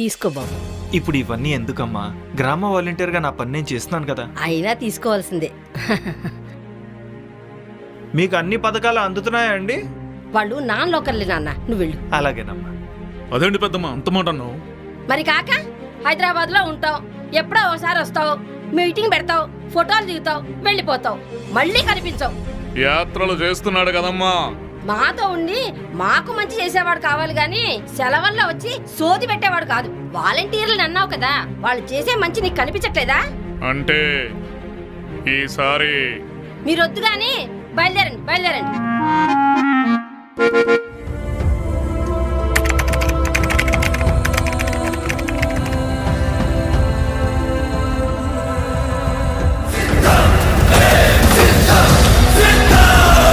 తీసుకో బాబు. ఇప్పుడు ఇవన్నీ ఎందుకమ్మా? గ్రామ వాలంటీర్గా నా పని నేను చేస్తున్నాను కదా. అయినా తీసుకోవాల్సిందే. మీకు అన్ని పథకాలు అందుతున్నాయా అండి? వాళ్ళు నాన్ లోకల్లే నాన్న, నువ్వు వెళ్ళు. అలాగేనమ్మా. అదేంటి పెద్దమ్మ అంత మాట అన్నావు? మరి కాక హైదరాబాద్ లో ఉంటావు, ఎప్పుడో ఒకసారి వస్తావు, మీటింగ్ పెడతావు, ఫోటోలు దిగుతావు, వెళ్ళిపోతావు, మళ్ళీ కనిపించవు. యాత్రలు చేస్తున్నాడు కదమ్మా. మాతో ఉండి మాకు మంచి చేసేవాడు కావాలి గాని సెలవుల్లో వచ్చి సోది పెట్టేవాడు కాదు. వాలంటీర్లు అన్నావు కదా, వాళ్ళు చేసే మంచి నీకు కనిపించట్లేదా? అంటే ఈసారి మీరొద్దు గాని బయలుదేరండి.